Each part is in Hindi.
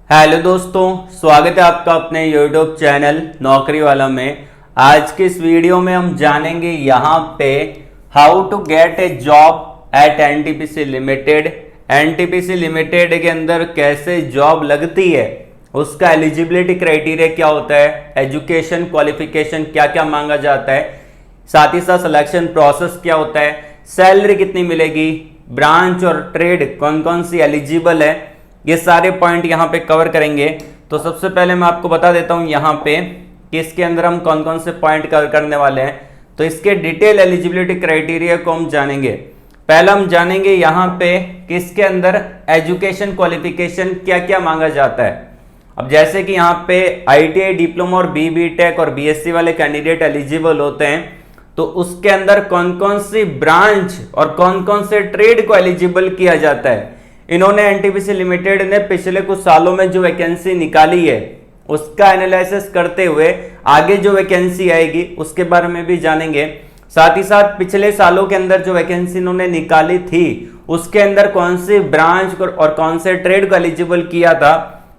हेलो दोस्तों, स्वागत है आपका अपने यूट्यूब चैनल नौकरी वाला में। आज के इस वीडियो में हम जानेंगे यहाँ पे how to get a job at NTPC limited. NTPC limited के अंदर कैसे जॉब लगती है, उसका एलिजिबिलिटी क्राइटेरिया क्या होता है, एजुकेशन क्वालिफिकेशन क्या क्या मांगा जाता है, साथ ही साथ सिलेक्शन प्रोसेस क्या होता है, सैलरी कितनी मिलेगी, ब्रांच और ट्रेड कौन कौन सी एलिजिबल है, ये सारे पॉइंट यहाँ पे कवर करेंगे। तो सबसे पहले मैं आपको बता देता हूँ यहाँ पे कि इसके अंदर हम कौन कौन से पॉइंट कवर करने वाले हैं। तो इसके डिटेल एलिजिबिलिटी क्राइटेरिया को हम जानेंगे। पहला हम जानेंगे यहाँ पे कि इसके अंदर एजुकेशन क्वालिफिकेशन क्या क्या मांगा जाता है। अब जैसे कि यहाँ पे ITI डिप्लोमा और BBTech और BSc वाले कैंडिडेट एलिजिबल होते हैं, तो उसके अंदर कौन कौन सी ब्रांच और कौन कौन से ट्रेड को एलिजिबल किया जाता है। इन्होंने एनटीपीसी लिमिटेड ने पिछले कुछ सालों में जो वैकेंसी निकाली है उसका एनालिसिस करते हुए आगे जो वैकेंसी आएगी उसके बारे में भी जानेंगे। साथ ही साथ पिछले सालों के अंदर जो वैकेंसी इन्होंने निकाली थी उसके अंदर कौन सी ब्रांच और कौन से ट्रेड को एलिजिबल किया था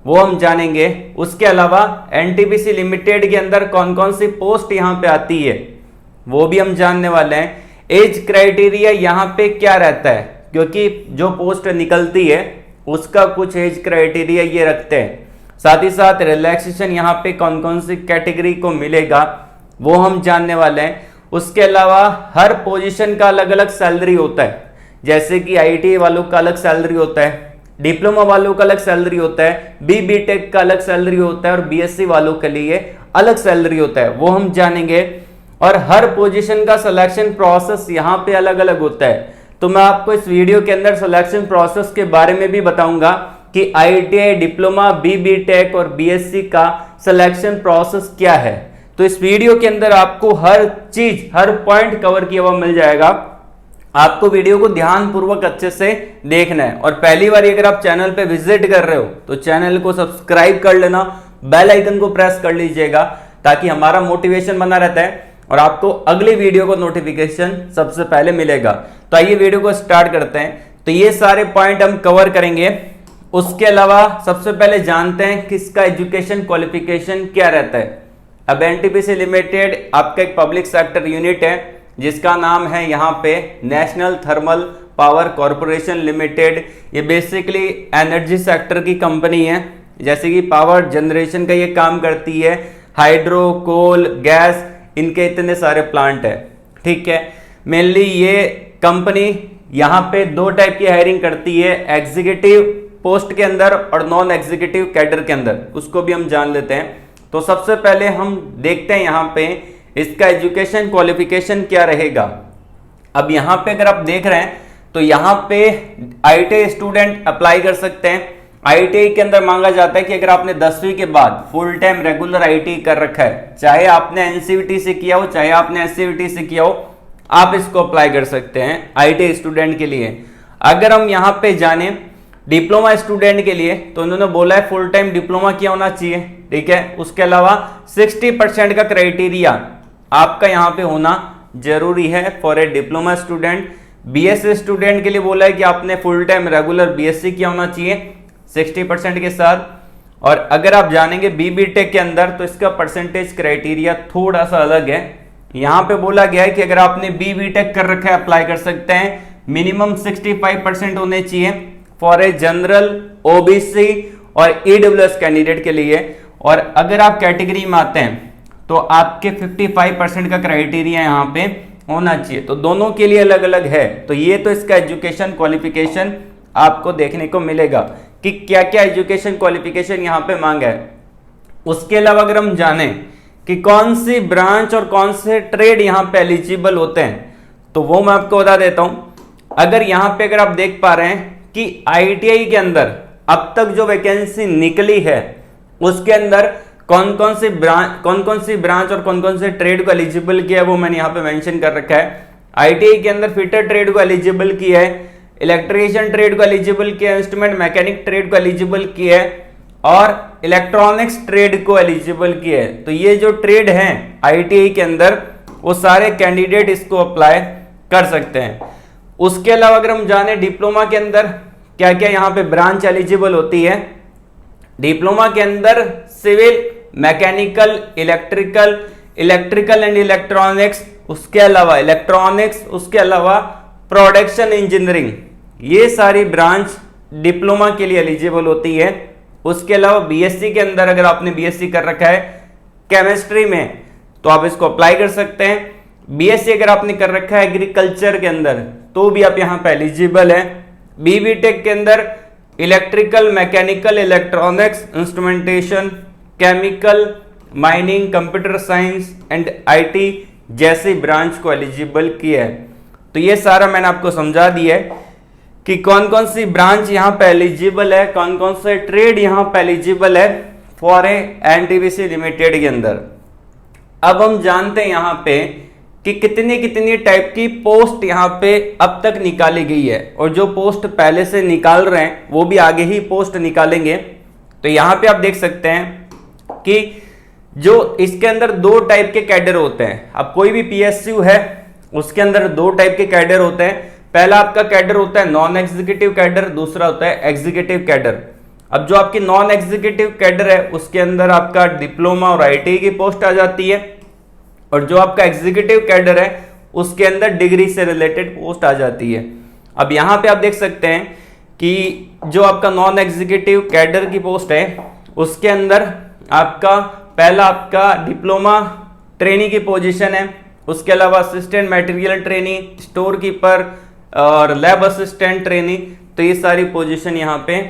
वो हम जानेंगे। उसके अलावा एनटीपीसी लिमिटेड के अंदर कौन कौन सी पोस्ट यहाँ पे आती है वो भी हम जानने वाले हैं। एज क्राइटेरिया यहाँ पे क्या रहता है, क्योंकि जो पोस्ट निकलती है उसका कुछ एज क्राइटेरिया ये रखते हैं। साथ ही साथ रिलैक्सेशन यहाँ पे कौन कौन सी कैटेगरी को मिलेगा वो हम जानने वाले हैं। उसके अलावा हर पोजीशन का अलग अलग सैलरी होता है, जैसे कि ITI वालों का अलग सैलरी होता है, डिप्लोमा वालों का अलग सैलरी होता है, BBTech का अलग सैलरी होता है और BSc वालों के लिए अलग सैलरी होता है, वो हम जानेंगे। और हर पोजीशन का सिलेक्शन प्रोसेस यहाँ पे अलग अलग होता है। तो मैं आपको इस वीडियो के अंदर सिलेक्शन प्रोसेस के बारे में भी बताऊंगा कि ITI डिप्लोमा, BBTech और BSc का सिलेक्शन प्रोसेस क्या है। तो इस वीडियो के अंदर आपको हर चीज, हर पॉइंट कवर किया हुआ मिल जाएगा। आपको वीडियो को ध्यानपूर्वक अच्छे से देखना है। और पहली बार अगर आप चैनल पे विजिट कर रहे हो तो चैनल को सब्सक्राइब कर लेना, बेल आइकन को प्रेस कर लीजिएगा ताकि हमारा मोटिवेशन बना रहता है और आपको अगली वीडियो को नोटिफिकेशन सबसे पहले मिलेगा। तो आइए वीडियो को स्टार्ट करते हैं। तो ये सारे पॉइंट हम कवर करेंगे। उसके अलावा सबसे पहले जानते हैं कि इसका एजुकेशन क्वालिफिकेशन क्या रहता है। अब एनटीपीसी लिमिटेड आपका एक पब्लिक सेक्टर यूनिट है जिसका नाम है यहाँ पे national thermal power corporation limited. ये बेसिकली एनर्जी सेक्टर की कंपनी है, जैसे कि पावर जनरेशन का ये काम करती है, हाइड्रो, कोल, गैस, इनके इतने सारे प्लांट है। ठीक है, मेनली ये कंपनी यहाँ पे दो टाइप की हायरिंग करती है, एग्जीक्यूटिव पोस्ट के अंदर और नॉन एग्जीक्यूटिव कैडर के अंदर, उसको भी हम जान लेते हैं। तो सबसे पहले हम देखते हैं यहाँ पे इसका एजुकेशन क्वालिफिकेशन क्या रहेगा। अब यहाँ पे अगर आप देख रहे हैं तो यहाँ पे ITI स्टूडेंट अप्लाई कर सकते हैं। ITI के अंदर मांगा जाता है कि अगर आपने 10वीं के बाद फुल टाइम रेगुलर ITI कर रखा है, चाहे आपने NCVT से किया हो चाहे आपने SCVT से किया हो, आप इसको अप्लाई कर सकते हैं ITI स्टूडेंट के लिए। अगर हम यहाँ पे जाने डिप्लोमा स्टूडेंट के लिए तो उन्होंने बोला है फुल टाइम डिप्लोमा किया होना चाहिए। ठीक है, उसके अलावा 60% का क्राइटेरिया आपका यहाँ पे होना जरूरी है for a diploma student. BSc student के लिए बोला है कि आपने फुल टाइम रेगुलर BSc किया होना चाहिए 60% के साथ। और अगर आप जानेंगे BBTech के अंदर तो इसका परसेंटेज क्राइटेरिया थोड़ा सा अलग है। यहाँ पे बोला गया है कि अगर आपने BBTech कर रखा है अप्लाई कर सकते हैं, मिनिमम 65% होने चाहिए फॉर ए जनरल, OBC और EWS कैंडिडेट के लिए। और अगर आप कैटेगरी में आते हैं तो आपके 55% का क्राइटेरिया यहाँ पे होना चाहिए। तो दोनों के लिए अलग अलग है। तो ये तो इसका एजुकेशन क्वालिफिकेशन आपको देखने को मिलेगा कि क्या क्या एजुकेशन क्वालिफिकेशन यहाँ पे मांगा है। उसके अलावा अगर हम जाने कि कौन सी ब्रांच और कौन से ट्रेड यहाँ पे एलिजिबल होते हैं तो वो मैं आपको बता देता हूं। अगर यहाँ पे अगर आप देख पा रहे हैं कि ITI के अंदर अब तक जो वैकेंसी निकली है उसके अंदर कौन कौन सी ब्रांच और कौन कौन से ट्रेड को एलिजिबल किया है वो मैंने यहाँ पे मेंशन कर रखा है। ITI के अंदर फिटर ट्रेड को एलिजिबल किया है, इलेक्ट्रीशियन ट्रेड को एलिजिबल किया है, इंस्ट्रूमेंट मैकेनिक ट्रेड को एलिजिबल किया है और इलेक्ट्रॉनिक्स ट्रेड को एलिजिबल किया है। तो ये जो ट्रेड हैं ITI के अंदर वो सारे कैंडिडेट इसको अप्लाई कर सकते हैं। उसके अलावा अगर हम जाने डिप्लोमा के अंदर क्या क्या यहाँ पे ब्रांच एलिजिबल होती है, डिप्लोमा के अंदर civil, mechanical, electrical and electronics, उसके अलावा इलेक्ट्रॉनिक्स, उसके अलावा प्रोडक्शन इंजीनियरिंग, ये सारी ब्रांच डिप्लोमा के लिए एलिजिबल होती है। उसके अलावा बीएससी के अंदर अगर आपने बीएससी कर रखा है केमिस्ट्री में तो आप इसको अप्लाई कर सकते हैं। बीएससी अगर आपने कर रखा है एग्रीकल्चर के अंदर तो भी आप यहाँ पे एलिजिबल है। बीबीटेक के अंदर electrical, mechanical, electronics, instrumentation, chemical, mining, computer science and IT जैसी ब्रांच को एलिजिबल किया है। तो ये सारा मैंने आपको समझा दिया है कि कौन कौन सी ब्रांच यहाँ पे एलिजिबल है, कौन कौन से ट्रेड यहाँ पे एलिजिबल है फॉर एनटीपीसी लिमिटेड के अंदर। अब हम जानते हैं यहाँ पे कि कितनी कितनी टाइप की पोस्ट यहाँ पे अब तक निकाली गई है, और जो पोस्ट पहले से निकाल रहे हैं वो भी आगे ही पोस्ट निकालेंगे। तो यहाँ पे आप देख सकते हैं कि जो इसके अंदर दो टाइप के कैडर होते हैं। अब कोई भी पीएसयू है उसके अंदर दो टाइप के कैडर होते हैं। पहला आपका कैडर होता है नॉन एग्जीक्यूटिव कैडर, दूसरा होता है एग्जीक्यूटिव कैडर। अब जो आपकी नॉन एग्जीक्यूटिव कैडर है उसके अंदर आपका डिप्लोमा और आईटी की पोस्ट आ जाती है, और जो आपका एग्जीक्यूटिव कैडर है उसके अंदर डिग्री से रिलेटेड पोस्ट आ जाती है। अब यहाँ पे आप देख सकते हैं कि जो आपका नॉन एग्जीक्यूटिव कैडर की पोस्ट है उसके अंदर आपका पहला आपका डिप्लोमा ट्रेनी की पोजीशन है। उसके अलावा assistant material trainee, store keeper और लैब असिस्टेंट ट्रेनी, तो ये सारी पोजीशन यहाँ पे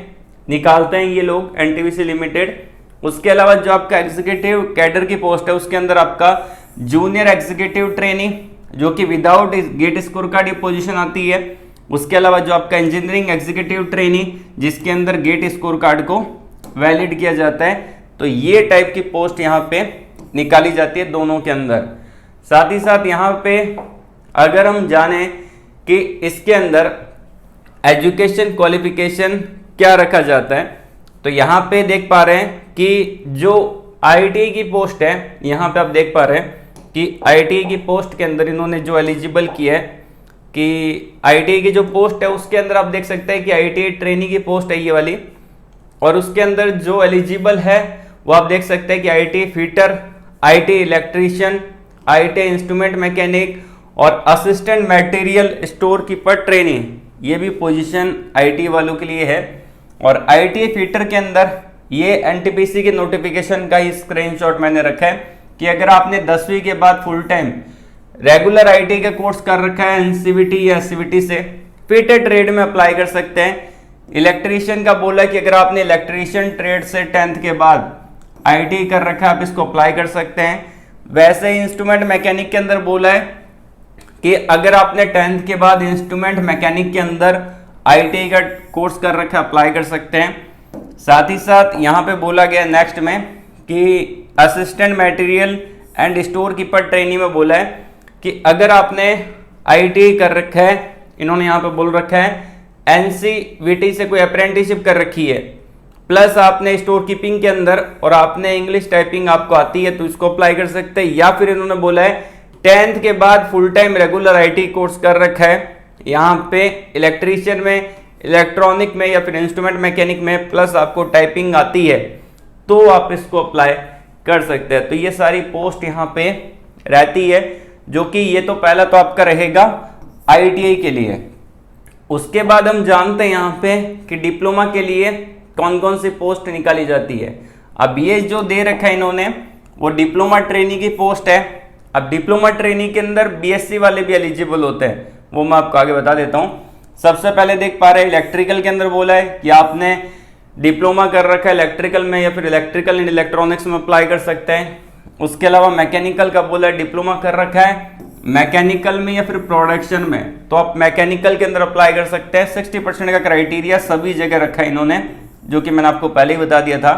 निकालते हैं ये लोग एनटीपीसी लिमिटेड। उसके अलावा जो आपका एग्जीक्यूटिव कैडर की पोस्ट है उसके अंदर आपका जूनियर एग्जीक्यूटिव ट्रेनी जो कि without GATE score card position आती है। उसके अलावा जो आपका इंजीनियरिंग एग्जीक्यूटिव ट्रेनी जिसके अंदर गेट स्कोर कार्ड को वैलिड किया जाता है। तो ये टाइप की पोस्ट यहाँ पे निकाली जाती है दोनों के अंदर। साथ ही साथ यहाँ पे अगर हम जाने कि इसके अंदर एजुकेशन क्वालिफिकेशन क्या रखा जाता है, तो यहाँ पे देख पा रहे हैं कि जो आईटी की पोस्ट है, यहाँ पे आप देख पा रहे हैं कि आईटी की पोस्ट के अंदर इन्होंने जो एलिजिबल किया है कि आईटी की जो पोस्ट है उसके अंदर आप देख सकते हैं कि आईटी ट्रेनी की पोस्ट है ये वाली, और उसके अंदर जो एलिजिबल है वो आप देख सकते हैं कि IT fitter, IT electrician, IT instrument mechanic और assistant material store keeper trainee, ये भी पोजीशन आईटी वालों के लिए है। और आईटी फिटर के अंदर ये एनटीपीसी के नोटिफिकेशन का ही स्क्रीनशॉट मैंने रखा है कि अगर आपने 10वीं के बाद फुल टाइम रेगुलर आईटी का कोर्स कर रखा है एनसीवीटी या एससीवीटी से, फिटर ट्रेड में अप्लाई कर सकते हैं। इलेक्ट्रीशियन का बोला कि अगर आपने इलेक्ट्रीशियन ट्रेड से 10th के बाद आईटी कर रखा है आप इसको अप्लाई कर सकते हैं। वैसे ही इंस्ट्रूमेंट मैकेनिक के अंदर बोला है कि अगर आपने 10th के बाद इंस्ट्रूमेंट मैकेनिक के अंदर आईटी का कोर्स कर रखा है अप्लाई कर सकते हैं। साथ ही साथ यहाँ पे बोला गया नेक्स्ट में कि assistant material and store keeper trainee में बोला है कि अगर आपने आईटी कर रखा है, इन्होंने यहाँ पे बोल रखा है एनसीवीटी से कोई अप्रेंटिसशिप कर रखी है, प्लस आपने स्टोर कीपिंग के अंदर और आपने इंग्लिश टाइपिंग आपको आती है तो इसको अप्लाई कर सकते हैं। या फिर इन्होंने बोला है 10th के बाद full time regular IT course कर रखा है, यहाँ पे इलेक्ट्रीशियन में, इलेक्ट्रॉनिक में या फिर इंस्ट्रूमेंट मैकेनिक में, प्लस आपको टाइपिंग आती है तो आप इसको अप्लाई कर सकते हैं। तो ये सारी पोस्ट यहाँ पे रहती है, जो कि ये तो पहला तो आपका रहेगा आईटीआई के लिए। उसके बाद हम जानते हैं यहाँ पे कि डिप्लोमा के लिए कौन कौन सी पोस्ट निकाली जाती है। अब ये जो दे रखा है इन्होंने वो डिप्लोमा ट्रेनी की पोस्ट है। अब डिप्लोमा ट्रेनी के अंदर बीएससी वाले भी एलिजिबल होते हैं, वो मैं आपको आगे बता देता हूँ। सबसे पहले देख पा रहे हैं इलेक्ट्रिकल के अंदर बोला है कि आपने डिप्लोमा कर रखा है इलेक्ट्रिकल में या फिर इलेक्ट्रिकल एंड इलेक्ट्रॉनिक्स में अप्लाई कर सकते हैं। उसके अलावा मैकेनिकल का बोला है डिप्लोमा कर रखा है मैकेनिकल में या फिर प्रोडक्शन में, तो आप मैकेनिकल के अंदर अप्लाई कर सकते हैं। 60% का क्राइटेरिया सभी जगह रखा है इन्होंने, जो कि मैंने आपको पहले ही बता दिया था।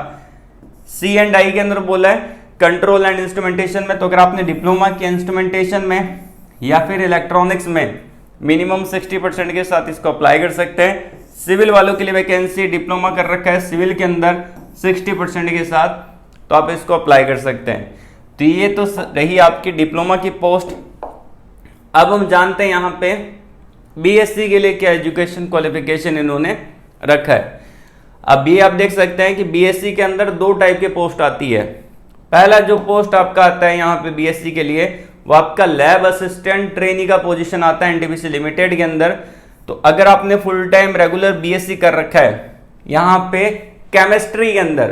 C&I के अंदर बोला है कंट्रोल एंड इंस्ट्रूमेंटेशन में, तो अगर आपने डिप्लोमा किया इंस्ट्रूमेंटेशन में या फिर इलेक्ट्रॉनिक्स में मिनिमम 60% के साथ इसको अप्लाई कर सकते हैं। सिविल वालों के लिए वैकेंसी डिप्लोमा कर रखा है सिविल के अंदर 60% के साथ, तो आप इसको अप्लाई कर सकते हैं। तो ये तो रही आपकी डिप्लोमा की पोस्ट। अब हम जानते हैं यहाँ पे बीएससी के लिए क्या एजुकेशन क्वालिफिकेशन इन्होंने रखा है। अब ये आप देख सकते हैं कि बीएससी के अंदर दो टाइप के पोस्ट आती है। पहला जो पोस्ट आपका आता है यहाँ पे बीएससी के लिए, वो आपका लैब असिस्टेंट ट्रेनी का पोजीशन आता है एनटीपीसी लिमिटेड के अंदर। तो अगर आपने फुल टाइम रेगुलर बीएससी कर रखा है, यहाँ पे केमिस्ट्री के अंदर,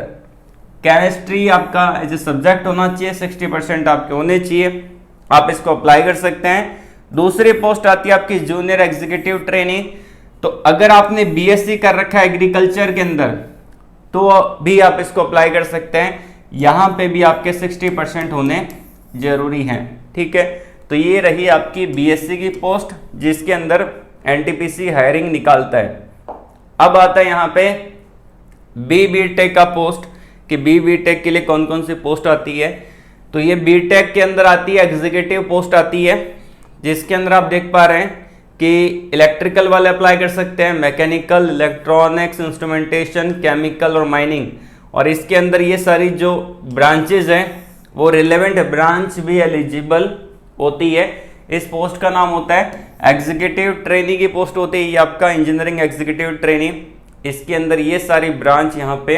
केमिस्ट्री आपका एज ए सब्जेक्ट होना चाहिए, 60% आपके होने चाहिए, आप इसको अप्लाई कर सकते हैं। दूसरी पोस्ट आती है आपकी जूनियर एग्जीक्यूटिव ट्रेनी। तो अगर आपने बीएससी कर रखा है एग्रीकल्चर के अंदर, तो भी आप इसको अप्लाई कर सकते हैं। यहां पे भी आपके 60% होने जरूरी हैं, ठीक है। तो ये रही आपकी बीएससी की पोस्ट जिसके अंदर एनटीपीसी हायरिंग निकालता है। अब आता है यहाँ पे बीटेक का पोस्ट कि बीटेक के लिए कौन कौन सी पोस्ट आती है। तो ये बीटेक के अंदर आती है एग्जीक्यूटिव पोस्ट आती है, जिसके अंदर आप देख पा रहे हैं कि इलेक्ट्रिकल वाले अप्लाई कर सकते हैं, मैकेनिकल, इलेक्ट्रॉनिक्स, इंस्ट्रूमेंटेशन, केमिकल और माइनिंग। और इसके अंदर ये सारी जो ब्रांचेज हैं वो रिलेवेंट ब्रांच भी एलिजिबल होती है। इस पोस्ट का नाम होता है एग्जीक्यूटिव ट्रेनी की पोस्ट होती है, ये आपका इंजीनियरिंग एग्जीक्यूटिव ट्रेनी। इसके अंदर ये सारी ब्रांच यहाँ पे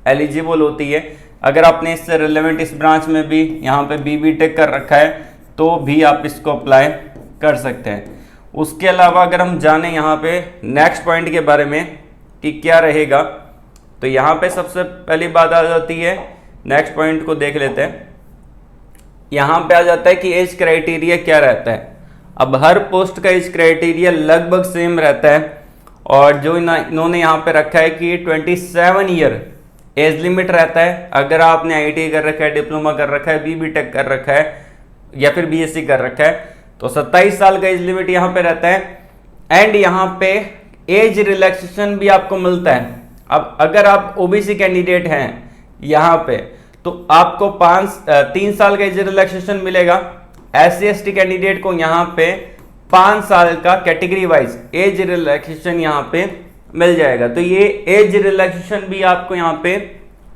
एलिजिबल होती है। अगर आपने इससे रिलेवेंट इस ब्रांच में भी यहाँ पे बीटेक कर रखा है तो भी आप इसको अप्लाई कर सकते हैं। उसके अलावा अगर हम जाने यहाँ पे नेक्स्ट पॉइंट के बारे में कि क्या रहेगा, तो यहाँ पे सबसे पहली बात आ जाती है, नेक्स्ट पॉइंट को देख लेते हैं। यहाँ पे आ जाता है कि एज क्राइटेरिया क्या रहता है। अब हर पोस्ट का एज क्राइटेरिया लगभग सेम रहता है, और जो इन्होंने यहाँ पे रखा है कि 27 ईयर एज लिमिट रहता है। अगर आपने आईटीआई कर रखा है, डिप्लोमा कर रखा है, बीटेक कर रखा है या फिर बीएससी कर रखा है, तो 27 साल का एज लिमिट यहाँ पे रहता है। एंड यहाँ पे एज रिलैक्सेशन भी आपको मिलता है। अब अगर आप ओबीसी कैंडिडेट हैं यहाँ पे, तो आपको 3 साल का एज रिलैक्सेशन मिलेगा। SC/ST कैंडिडेट को यहाँ पे 5 साल का कैटेगरी वाइज एज रिलैक्सेशन यहाँ पे मिल जाएगा। तो ये एज रिलैक्सेशन भी आपको यहाँ पे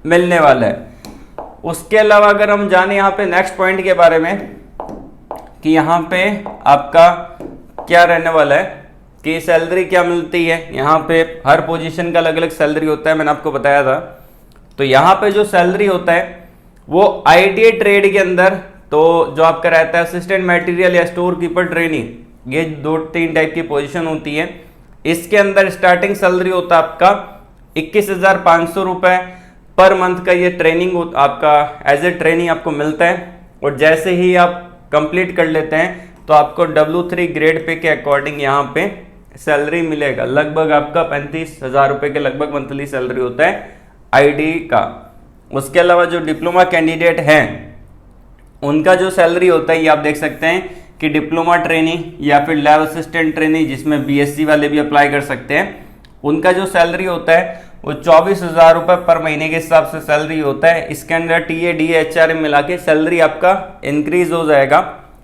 मिलने वाला है। उसके अलावा अगर हम जाने यहाँ पे नेक्स्ट पॉइंट के बारे में कि यहाँ पे आपका क्या रहने वाला है कि सैलरी क्या मिलती है। यहाँ पे हर पोजीशन का अलग अलग सैलरी होता है, मैंने आपको बताया था। तो यहाँ पे जो सैलरी होता है वो आईटीआई ट्रेड के अंदर, तो जो आपका रहता है असिस्टेंट मटेरियल या स्टोर कीपर ट्रेनिंग, ये 2-3 टाइप की पोजीशन होती है। इसके अंदर स्टार्टिंग सैलरी होता है आपका 21,500 रुपये पर मंथ का। ये ट्रेनिंग आपका एज ए ट्रेनिंग आपको मिलता है, और जैसे ही आप कंप्लीट कर लेते हैं तो आपको W3 ग्रेड पे के अकॉर्डिंग यहाँ पे सैलरी मिलेगा। लगभग आपका 35,000 रुपये के लगभग मंथली सैलरी होता है आईटीआई का। उसके अलावा जो डिप्लोमा कैंडिडेट हैं उनका जो सैलरी होता है ये आप देख सकते हैं कि डिप्लोमा ट्रेनिंग या फिर लैब असिस्टेंट ट्रेनिंग, जिसमें बीएससी वाले भी अप्लाई कर सकते हैं, उनका जो सैलरी होता है वो 24,000 रुपये पर महीने के हिसाब से सैलरी होता है। इसके अंदर टीए डी HRM मिला के सैलरी आपका इंक्रीज हो जाएगा,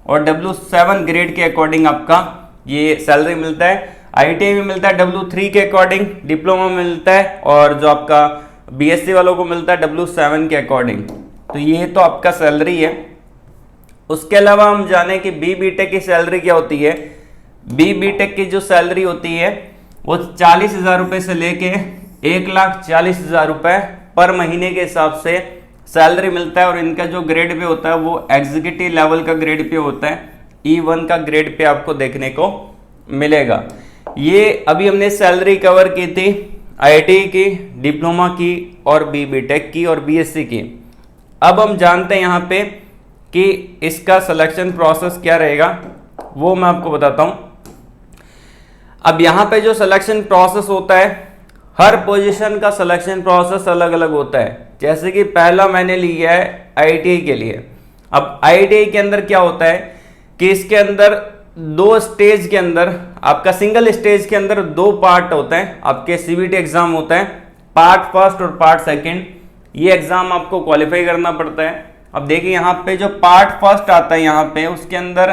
और W7 ग्रेड के अकॉर्डिंग आपका ये सैलरी मिलता है। आईटीआई में मिलता है W3 के अकॉर्डिंग, डिप्लोमा में मिलता है, और जो आपका बीएससी वालों को मिलता है W7 के अकॉर्डिंग। तो ये तो आपका सैलरी है। उसके अलावा हम जाने कि बीटेक की सैलरी क्या होती है। बीटेक की जो सैलरी होती है वो 40,000 रुपये से लेके 1,40,000 रुपये पर महीने के हिसाब से सैलरी मिलता है। और इनका जो ग्रेड पे होता है वो एग्जीक्यूटिव लेवल का ग्रेड पे होता है, E1 का ग्रेड पे आपको देखने को मिलेगा। ये अभी हमने सैलरी कवर की थी आईटीआई की, डिप्लोमा की, और बीटेक की और बीएससी की। अब हम जानते हैं यहाँ पे कि इसका सिलेक्शन प्रोसेस क्या रहेगा, वो मैं आपको बताता हूं। अब यहाँ पे जो सिलेक्शन प्रोसेस होता है, हर पोजीशन का सिलेक्शन प्रोसेस अलग अलग होता है। जैसे कि पहला मैंने लिया है आईटीआई के लिए। अब आईटीआई के अंदर क्या होता है कि इसके अंदर 2 स्टेज के अंदर, आपका सिंगल स्टेज के अंदर 2 पार्ट होते हैं। आपके सीबीटी एग्जाम होता है, पार्ट फर्स्ट और पार्ट सेकंड। ये एग्जाम आपको क्वालिफाई करना पड़ता है। अब देखिए यहाँ पे जो पार्ट फर्स्ट आता है, यहाँ पे उसके अंदर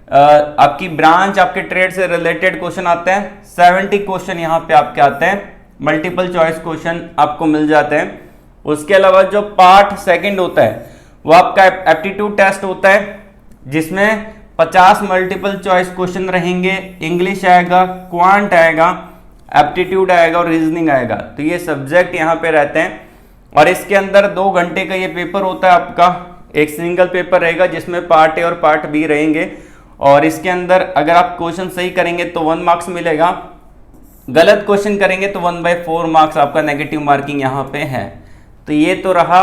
आपकी ब्रांच, आपके ट्रेड से रिलेटेड क्वेश्चन आते हैं। 70 क्वेश्चन यहाँ पे आपके आते हैं, मल्टीपल चॉइस क्वेश्चन आपको मिल जाते हैं। उसके अलावा जो पार्ट सेकंड होता है वो आपका एप्टीट्यूड टेस्ट होता है, जिसमें 50 मल्टीपल चॉइस क्वेश्चन रहेंगे। इंग्लिश आएगा, क्वांट आएगा, एप्टीट्यूड आएगा और रीजनिंग आएगा। तो ये सब्जेक्ट यहाँ पे रहते हैं और इसके अंदर 2 घंटे का ये पेपर होता है आपका। एक सिंगल पेपर रहेगा जिसमें पार्ट ए और पार्ट बी रहेंगे और इसके अंदर अगर आप क्वेश्चन सही करेंगे तो 1 मार्क्स मिलेगा, गलत क्वेश्चन करेंगे तो 1/4 मार्क्स आपका नेगेटिव मार्किंग यहाँ पे है। तो ये तो रहा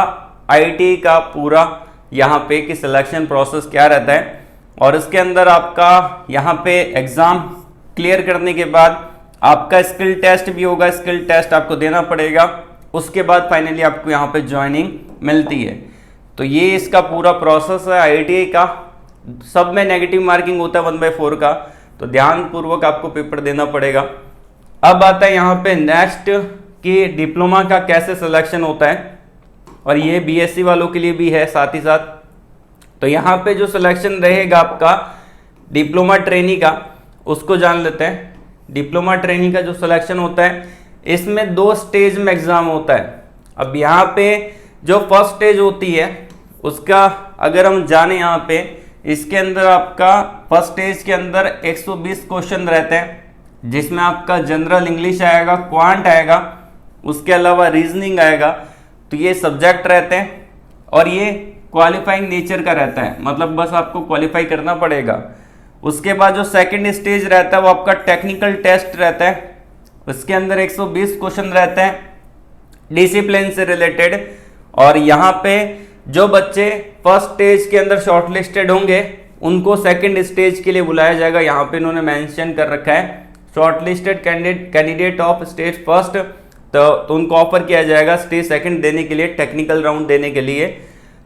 आईटी का पूरा यहाँ पे कि सिलेक्शन प्रोसेस क्या रहता है। और इसके अंदर आपका यहाँ पे एग्जाम क्लियर करने के बाद आपका स्किल टेस्ट भी होगा, स्किल टेस्ट आपको देना पड़ेगा, उसके बाद फाइनली आपको यहाँ पे ज्वाइनिंग मिलती है। तो ये इसका पूरा प्रोसेस है आईटीआई का। सब में नेगेटिव मार्किंग होता है 1/4 का, तो ध्यान पूर्वक आपको पेपर देना पड़ेगा। अब आता है यहाँ पे नेक्स्ट कि डिप्लोमा का कैसे सिलेक्शन होता है और ये बीएससी वालों के लिए भी है साथ ही साथ। तो यहाँ पे जो सिलेक्शन रहेगा आपका डिप्लोमा ट्रेनी का, उसको जान लेते हैं। डिप्लोमा ट्रेनी का जो सिलेक्शन होता है इसमें 2 स्टेज में एग्जाम होता है। अब यहाँ पे जो फर्स्ट स्टेज होती है उसका अगर हम जाने यहाँ पे, इसके अंदर आपका फर्स्ट स्टेज के अंदर 120 क्वेश्चन रहते हैं जिसमें आपका जनरल इंग्लिश आएगा, क्वांट आएगा, उसके अलावा रीजनिंग आएगा। तो ये सब्जेक्ट रहते हैं और ये क्वालिफाइंग नेचर का रहता है, मतलब बस आपको क्वालिफाई करना पड़ेगा। उसके बाद जो सेकंड स्टेज रहता है वो आपका टेक्निकल टेस्ट रहता है। उसके अंदर 120 क्वेश्चन रहते हैं डिसिप्लिन से रिलेटेड और यहाँ पे जो बच्चे फर्स्ट स्टेज के अंदर शॉर्टलिस्टेड होंगे उनको सेकंड स्टेज के लिए बुलाया जाएगा। यहाँ पे इन्होंने मेंशन कर रखा है shortlisted candidate of stage first, तो उनको ऑफर किया जाएगा स्टेज सेकंड देने के लिए, टेक्निकल राउंड देने के लिए।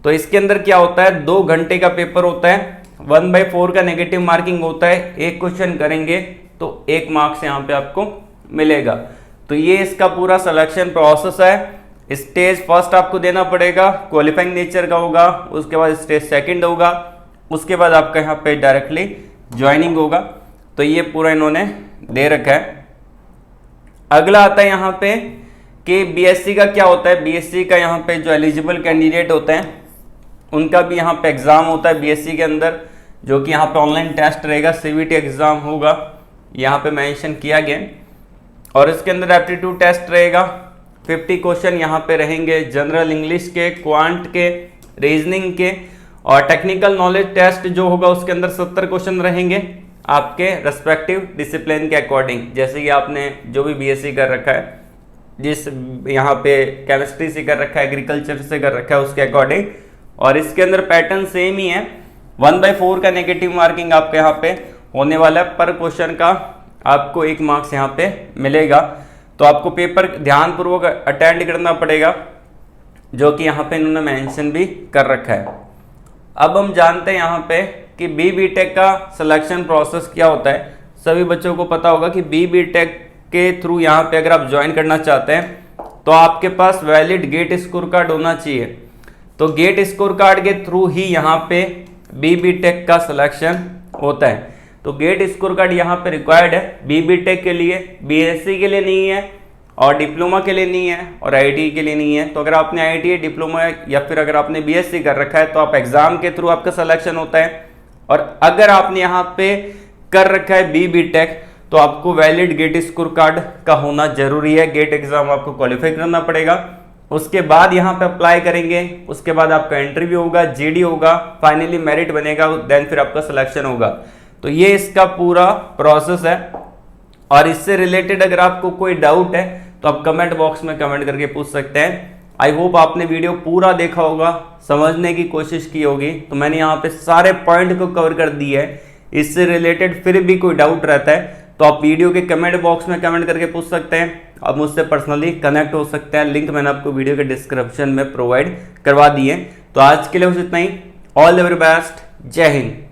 तो इसके अंदर क्या होता है, 2 घंटे का पेपर होता है, 1/4 का नेगेटिव मार्किंग होता है। एक क्वेश्चन करेंगे तो 1 मार्क्स यहाँ पे आपको मिलेगा। तो ये इसका पूरा सिलेक्शन प्रोसेस है। स्टेज फर्स्ट आपको देना पड़ेगा, क्वालिफाइंग नेचर का होगा, उसके बाद स्टेज सेकंड होगा, उसके बाद आपका यहाँ पे डायरेक्टली ज्वाइनिंग होगा। तो ये पूरा इन्होंने दे रखा है। अगला आता है यहाँ पे कि बीएससी का क्या होता है। बीएससी का यहाँ पे जो एलिजिबल कैंडिडेट होते हैं उनका भी यहाँ पे एग्जाम होता है बीएससी के अंदर, जो कि यहाँ पे ऑनलाइन टेस्ट रहेगा, सीवीटी एग्जाम होगा, यहाँ पे मेंशन किया गया। और इसके अंदर एप्टीट्यूड टेस्ट रहेगा, 50 क्वेश्चन यहाँ पे रहेंगे जनरल इंग्लिश के, क्वांट के, रीजनिंग के। और टेक्निकल नॉलेज टेस्ट जो होगा उसके अंदर 70 क्वेश्चन रहेंगे आपके रेस्पेक्टिव डिसिप्लिन के अकॉर्डिंग। जैसे कि आपने जो भी बीएससी कर रखा है, जिस यहाँ पे केमिस्ट्री से कर रखा है, एग्रीकल्चर से कर रखा है, उसके अकॉर्डिंग। और इसके अंदर पैटर्न सेम ही है, 1/4 का नेगेटिव मार्किंग आपके यहाँ पे होने वाला है। पर क्वेश्चन का आपको 1 मार्क्स यहाँ पे मिलेगा। तो आपको पेपर ध्यानपूर्वक अटेंड करना पड़ेगा, जो कि यहाँ पे इन्होंने मेंशन भी कर रखा है। अब हम जानते हैं यहाँ पे कि BBTech का सिलेक्शन प्रोसेस क्या होता है। सभी बच्चों को पता होगा कि BBTech के थ्रू यहाँ पे अगर आप ज्वाइन करना चाहते हैं तो आपके पास वैलिड गेट स्कोर कार्ड होना चाहिए। तो गेट स्कोर कार्ड के थ्रू ही यहाँ पे BBTech का सिलेक्शन होता है। तो गेट स्कोर कार्ड यहाँ पे रिक्वायर्ड है BBTech के लिए, BSc के लिए नहीं है और डिप्लोमा के लिए नहीं है और IIT के लिए नहीं है। तो अगर आपने IIT, डिप्लोमा या फिर अगर आपने BSc कर रखा है तो आप एग्जाम के थ्रू आपका सिलेक्शन होता है। और अगर आपने यहाँ पे कर रखा है BBTech तो आपको वैलिड गेट स्कोर कार्ड का होना जरूरी है। गेट एग्जाम आपको क्वालिफाई करना पड़ेगा, उसके बाद यहाँ पे अप्लाई करेंगे, उसके बाद आपका इंटरव्यू होगा, GD होगा, फाइनली मेरिट बनेगा, देन फिर आपका सिलेक्शन होगा। तो ये इसका पूरा प्रोसेस है। और इससे रिलेटेड अगर आपको कोई डाउट है तो आप कमेंट बॉक्स में कमेंट करके पूछ सकते हैं। आई होप आपने वीडियो पूरा देखा होगा, समझने की कोशिश की होगी। तो मैंने यहाँ पे सारे पॉइंट को कवर कर दिया है। इससे रिलेटेड फिर भी कोई डाउट रहता है तो आप वीडियो के कमेंट बॉक्स में कमेंट करके पूछ सकते हैं। आप मुझसे पर्सनली कनेक्ट हो सकते हैं, लिंक मैंने आपको वीडियो के डिस्क्रिप्शन में प्रोवाइड करवा दिए। तो आज के लिए बस इतना ही। ऑल द वेरी बेस्ट, जय हिंद।